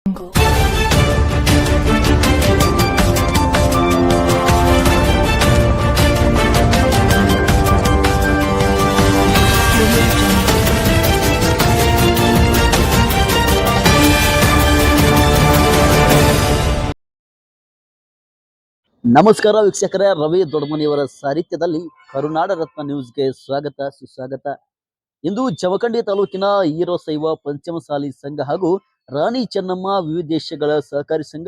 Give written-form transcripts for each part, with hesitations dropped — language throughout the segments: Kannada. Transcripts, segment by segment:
ನಮಸ್ಕಾರ ವೀಕ್ಷಕರೇ, ರವಿ ದೊಡ್ಡಮನಿಯವರ ಸಾಹಿತ್ಯದಲ್ಲಿ ಕರುನಾಡ ರತ್ನ ನ್ಯೂಸ್ಗೆ ಸ್ವಾಗತ ಸುಸ್ವಾಗತ. ಇಂದು ಜಮಖಂಡಿ ತಾಲೂಕಿನ ವೀರಶೈವ ಪಂಚಮಸಾಲಿ ಸಂಘ ಹಾಗೂ ರಾಣಿ ಚೆನ್ನಮ್ಮ ವಿವಿಧ ದೇಶಗಳ ಸಹಕಾರಿ ಸಂಘ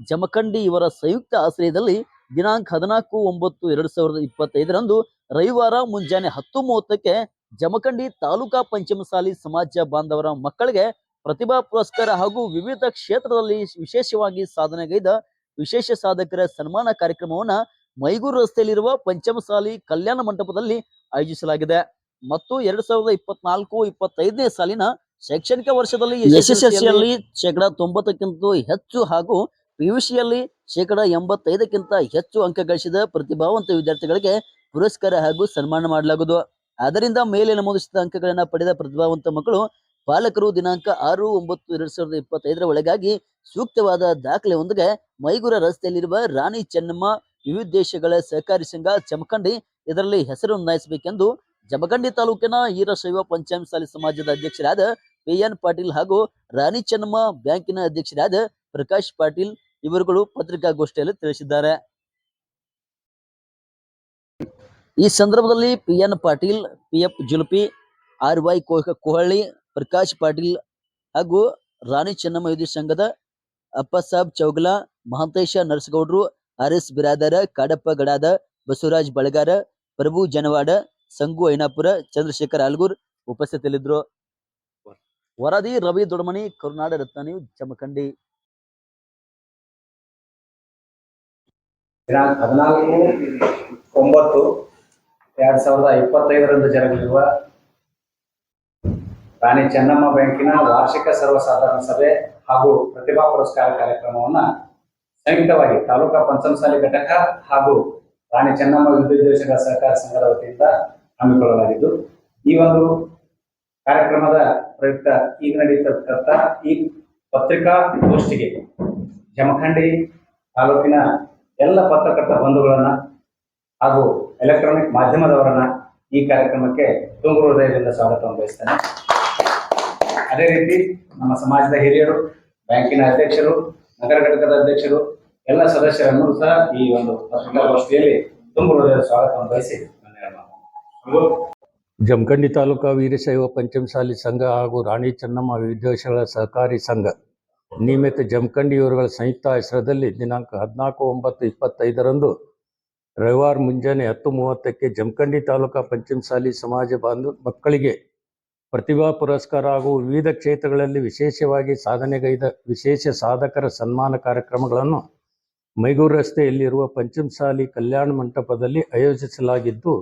ಜಮಖಂಡಿ ಇವರ ಸಂಯುಕ್ತ ಆಶ್ರಯದಲ್ಲಿ ದಿನಾಂಕ 14/9/2025 ರವಿವಾರ ಮುಂಜಾನೆ 10:30ಕ್ಕೆ ಜಮಖಂಡಿ ತಾಲೂಕಾ ಪಂಚಮಸಾಲಿ ಸಮಾಜ ಬಾಂಧವರ ಮಕ್ಕಳಿಗೆ ಪ್ರತಿಭಾ ಪುರಸ್ಕಾರ ಹಾಗೂ ವಿವಿಧ ಕ್ಷೇತ್ರದಲ್ಲಿ ವಿಶೇಷವಾಗಿ ಸಾಧನೆಗೈದ ವಿಶೇಷ ಸಾಧಕರ ಸನ್ಮಾನ ಕಾರ್ಯಕ್ರಮವನ್ನ ಮೈಗೂರು ರಸ್ತೆಯಲ್ಲಿರುವ ಪಂಚಮಸಾಲಿ ಕಲ್ಯಾಣ ಮಂಟಪದಲ್ಲಿ ಆಯೋಜಿಸಲಾಗಿದೆ. ಮತ್ತು 2024-25ನೇ ಸಾಲಿನ ಶೈಕ್ಷಣಿಕ ವರ್ಷದಲ್ಲಿ ಎಸ್ಎಸ್ಎಲ್ಸಿಯಲ್ಲಿ 90%ಕ್ಕಿಂತ ಹೆಚ್ಚು ಹಾಗೂ ಪಿಯುಸಿಯಲ್ಲಿ 85%ಕ್ಕಿಂತ ಹೆಚ್ಚು ಅಂಕ ಗಳಿಸಿದ ಪ್ರತಿಭಾವಂತ ವಿದ್ಯಾರ್ಥಿಗಳಿಗೆ ಪುರಸ್ಕಾರ ಹಾಗೂ ಸನ್ಮಾನ ಮಾಡಲಾಗುವುದು. ಆದ್ದರಿಂದ ಮೇಲೆ ನಮೂದಿಸಿದ ಅಂಕಗಳನ್ನು ಪಡೆದ ಪ್ರತಿಭಾವಂತ ಮಕ್ಕಳು ಪಾಲಕರು ದಿನಾಂಕ 6/9/2025 ಒಳಗಾಗಿ ಸೂಕ್ತವಾದ ದಾಖಲೆಯೊಂದಿಗೆ ಮೈಗೂರು ರಸ್ತೆಯಲ್ಲಿರುವ ರಾಣಿ ಚೆನ್ನಮ್ಮ ವಿವಿಧ ದೇಶಗಳ ಸಹಕಾರಿ ಸಂಘ ಜಮಖಂಡಿ ಇದರಲ್ಲಿ ಹೆಸರು ನೋಂದಾಯಿಸಬೇಕೆಂದು ಜಮಖಂಡಿ ತಾಲೂಕಿನ ವೀರಶೈವ ಪಂಚಮಸಾಲಿ ಸಮಾಜದ ಅಧ್ಯಕ್ಷರಾದ PN ಪಾಟೀಲ್ ಹಾಗೂ ರಾಣಿ ಚೆನ್ನಮ್ಮ ಬ್ಯಾಂಕಿನ ಅಧ್ಯಕ್ಷರಾದ ಪ್ರಕಾಶ್ ಪಾಟೀಲ್ ಇವರುಗಳು ಪತ್ರಿಕಾಗೋಷ್ಠಿಯಲ್ಲಿ ತಿಳಿಸಿದ್ದಾರೆ. ಈ ಸಂದರ್ಭದಲ್ಲಿ PN Patil, PF ಜುಲ್ಪಿ, RY Kohalli, Prakash Patil ಹಾಗೂ ರಾಣಿ ಚೆನ್ನಮ್ಮ ವಿದ್ಯುತ್ ಸಂಘದ ಅಪ್ಪಸಾಬ್ ಚೌಗಲ, ಮಹಂತೇಶ ನರಸಗೌಡರು, RS ಬಿರಾದರ, ಕಾಡಪ್ಪ ಗಡಾದ, ಬಸವರಾಜ್ ಬಳಗಾರ, ಪ್ರಭು ಜನವಾಡ, ಸಂಗು ಐನಾಪುರ, ಚಂದ್ರಶೇಖರ್ ಆಲ್ಗೂರ್ ಉಪಸ್ಥಿತರಿದ್ದರು. ವರದಿ ರವಿ ದೊಡ್ಡಮನಿ, ಕರುನಾಡ ರತ್ನ ನ್ಯೂಸ್, ಜಮಖಂಡಿ. ದಿನಾಂಕ 14/9/2025 ಜರುಗಲಿರುವ ರಾಣಿ ಚೆನ್ನಮ್ಮ ಬ್ಯಾಂಕಿನ ವಾರ್ಷಿಕ ಸರ್ವಸಾಧಾರಣ ಸಭೆ ಹಾಗೂ ಪ್ರತಿಭಾ ಪುರಸ್ಕಾರ ಕಾರ್ಯಕ್ರಮವನ್ನು ಸಂಯುಕ್ತವಾಗಿ ತಾಲೂಕಾ ಪಂಚಮಸಾಲಿ ಘಟಕ ಹಾಗೂ ರಾಣಿ ಚೆನ್ನಮ್ಮ ವಿವಿಧ ದೇಶಗಳ ಸಹಕಾರ ಸಂಘದ ವತಿಯಿಂದ ಹಮ್ಮಿಕೊಳ್ಳಲಾಗಿದ್ದು, ಈ ಒಂದು ಕಾರ್ಯಕ್ರಮದ ಪ್ರಯುಕ್ತ ಈಗ ನಡೆಯತಕ್ಕಂಥ ಈ ಪತ್ರಿಕಾಗೋಷ್ಠಿಗೆ ಜಮಖಂಡಿ ತಾಲೂಕಿನ ಎಲ್ಲ ಪತ್ರಕರ್ತ ಬಂಧುಗಳನ್ನ ಹಾಗೂ ಎಲೆಕ್ಟ್ರಾನಿಕ್ ಮಾಧ್ಯಮದವರನ್ನ ಈ ಕಾರ್ಯಕ್ರಮಕ್ಕೆ ತುಂಬು ಹೃದಯದಿಂದ ಸ್ವಾಗತವನ್ನು ಬಯಸ್ತೇನೆ. ಅದೇ ರೀತಿ ನಮ್ಮ ಸಮಾಜದ ಹಿರಿಯರು, ಬ್ಯಾಂಕಿನ ಅಧ್ಯಕ್ಷರು, ನಗರ ಘಟಕದ ಅಧ್ಯಕ್ಷರು, ಎಲ್ಲ ಸದಸ್ಯರನ್ನು ಸಹ ಈ ಒಂದು ಪತ್ರಿಕಾಗೋಷ್ಠಿಯಲ್ಲಿ ತುಂಬು ಹೃದಯದ ಸ್ವಾಗತವನ್ನು ಬಯಸಿ ಜಮಖಂಡಿ ತಾಲೂಕಾ ವೀರಶೈವ ಪಂಚಮಸಾಲಿ ಸಂಘ ಹಾಗೂ ರಾಣಿ ಚೆನ್ನಮ್ಮ ವಿವಿಧ ದೇಶಗಳ ಸಹಕಾರಿ ಸಂಘ ನಿಯಮಿತ ಜಮಖಂಡಿ ಇವರುಗಳ ಸಂಯುಕ್ತ ಹೆಸರದಲ್ಲಿ ದಿನಾಂಕ 14/9/25 ರವಿವಾರ ಮುಂಜಾನೆ 10:30ಕ್ಕೆ ಜಮಖಂಡಿ ತಾಲೂಕಾ ಪಂಚಮಸಾಲಿ ಸಮಾಜ ಮಕ್ಕಳಿಗೆ ಪ್ರತಿಭಾ ಪುರಸ್ಕಾರ ಹಾಗೂ ವಿವಿಧ ಕ್ಷೇತ್ರಗಳಲ್ಲಿ ವಿಶೇಷವಾಗಿ ಸಾಧನೆಗೈದ ವಿಶೇಷ ಸಾಧಕರ ಸನ್ಮಾನ ಕಾರ್ಯಕ್ರಮಗಳನ್ನು ಮೈಗೂರು ರಸ್ತೆಯಲ್ಲಿರುವ ಪಂಚಮಸಾಲಿ ಕಲ್ಯಾಣ ಮಂಟಪದಲ್ಲಿ ಆಯೋಜಿಸಲಾಗಿದ್ದು,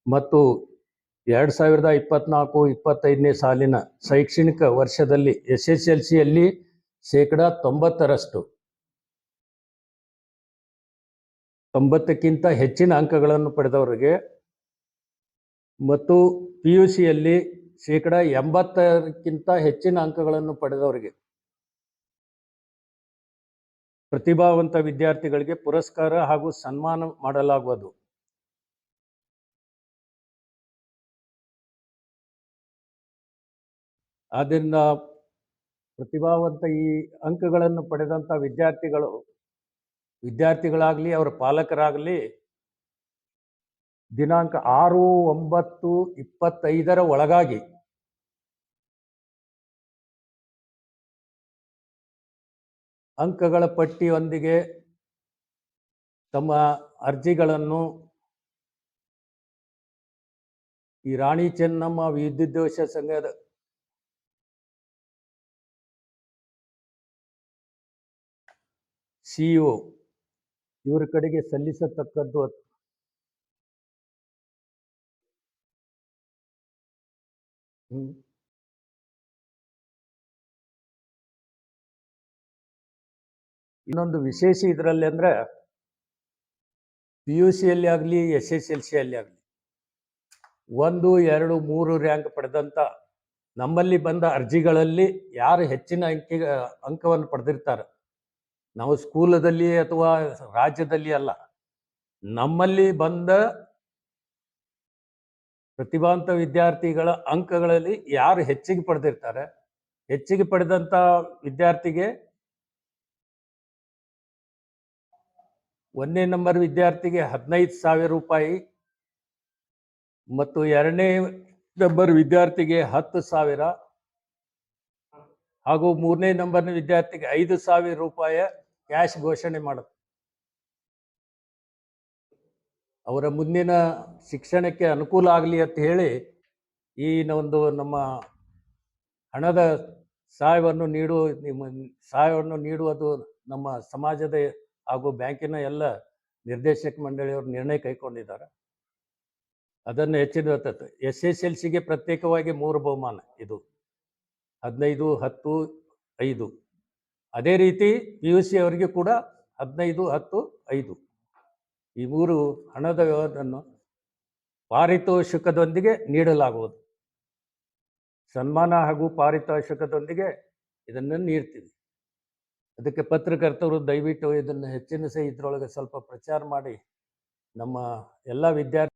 ಮತ್ತು 2024-25ನೇ ಸಾಲಿನ ಶೈಕ್ಷಣಿಕ ವರ್ಷದಲ್ಲಿ SSLCಯಲ್ಲಿ 90%ಕ್ಕಿಂತ ಹೆಚ್ಚಿನ ಅಂಕಗಳನ್ನು ಪಡೆದವರಿಗೆ ಮತ್ತು PUCಯಲ್ಲಿ 80%ಕ್ಕಿಂತ ಹೆಚ್ಚಿನ ಅಂಕಗಳನ್ನು ಪಡೆದವರಿಗೆ ಪ್ರತಿಭಾವಂತ ವಿದ್ಯಾರ್ಥಿಗಳಿಗೆ ಪುರಸ್ಕಾರ ಹಾಗೂ ಸನ್ಮಾನ ಮಾಡಲಾಗುವುದು. ಆದ್ದರಿಂದ ಪ್ರತಿಭಾವಂತ ಈ ಅಂಕಗಳನ್ನು ಪಡೆದಂಥ ವಿದ್ಯಾರ್ಥಿಗಳಾಗಲಿ ಅವರ ಪಾಲಕರಾಗಲಿ ದಿನಾಂಕ 6/9/25 ಒಳಗಾಗಿ ಅಂಕಗಳ ಪಟ್ಟಿಯೊಂದಿಗೆ ತಮ್ಮ ಅರ್ಜಿಗಳನ್ನು ಈ ರಾಣಿ ಚೆನ್ನಮ್ಮ ವಿವಿಧ ದೇಶ ಸಂಘದ CEO ಇವರ ಕಡೆಗೆ ಸಲ್ಲಿಸತಕ್ಕದ್ದು. ಇನ್ನೊಂದು ವಿಶೇಷ ಇದರಲ್ಲಿ ಅಂದರೆ PUCಯಲ್ಲಿ ಆಗಲಿ SSLCಯಲ್ಲಿ ಆಗಲಿ 1, 2, 3 ರ್ಯಾಂಕ್ ಪಡೆದಂಥ ನಮ್ಮಲ್ಲಿ ಬಂದ ಅರ್ಜಿಗಳಲ್ಲಿ ಯಾರು ಹೆಚ್ಚಿನ ಅಂಕವನ್ನು ಪಡೆದಿರ್ತಾರೆ, ನಾವು ಸ್ಕೂಲದಲ್ಲಿ ಅಥವಾ ರಾಜ್ಯದಲ್ಲಿ ಅಲ್ಲ, ನಮ್ಮಲ್ಲಿ ಬಂದ ಪ್ರತಿಭಾವಂತ ವಿದ್ಯಾರ್ಥಿಗಳ ಅಂಕಗಳಲ್ಲಿ ಯಾರು ಹೆಚ್ಚಿಗೆ ಪಡೆದಿರ್ತಾರೆ, ಹೆಚ್ಚಿಗೆ ಪಡೆದಂಥ ವಿದ್ಯಾರ್ಥಿಗೆ 1ನೇ ನಂಬರ್ ವಿದ್ಯಾರ್ಥಿಗೆ 15,000 ರೂಪಾಯಿ ಮತ್ತು 2ನೇ ನಂಬರ್ ವಿದ್ಯಾರ್ಥಿಗೆ 10,000 ಹಾಗೂ 3ನೇ ನಂಬರ್ನ ವಿದ್ಯಾರ್ಥಿಗೆ 5,000 ರೂಪಾಯಿ ಕ್ಯಾಶ್ ಘೋಷಣೆ ಮಾಡುತ್ತೆ. ಅವರ ಮುಂದಿನ ಶಿಕ್ಷಣಕ್ಕೆ ಅನುಕೂಲ ಆಗಲಿ ಅಂತ ಹೇಳಿ ಈ ಒಂದು ನಮ್ಮ ಹಣದ ಸಹಾಯವನ್ನು ನೀಡುವುದು ನಮ್ಮ ಸಮಾಜದ ಹಾಗೂ ಬ್ಯಾಂಕಿನ ಎಲ್ಲ ನಿರ್ದೇಶಕ ಮಂಡಳಿಯವರು ನಿರ್ಣಯ ಕೈಗೊಂಡಿದ್ದಾರೆ. ಅದನ್ನು ಹೆಚ್ಚಿನ SSLCಗೆ ಪ್ರತ್ಯೇಕವಾಗಿ 3 ಬಹುಮಾನ, ಇದು 15, 10, 5. ಅದೇ ರೀತಿ PUC ಅವರಿಗೆ ಕೂಡ 15, 10, 5 ಈ 3 ಹಣದ ವ್ಯವಹಾರವನ್ನು ಪಾರಿತೋಷಿಕದೊಂದಿಗೆ ನೀಡಲಾಗುವುದು. ಸನ್ಮಾನ ಹಾಗೂ ಪಾರಿತೋಷಿಕದೊಂದಿಗೆ ಇದನ್ನು ನೀಡ್ತೀವಿ. ಅದಕ್ಕೆ ಪತ್ರಕರ್ತರು ದಯವಿಟ್ಟು ಇದನ್ನು ಹೆಚ್ಚಿನ ಇದರೊಳಗೆ ಸ್ವಲ್ಪ ಪ್ರಚಾರ ಮಾಡಿ ನಮ್ಮ ಎಲ್ಲ ವಿದ್ಯಾರ್ಥಿ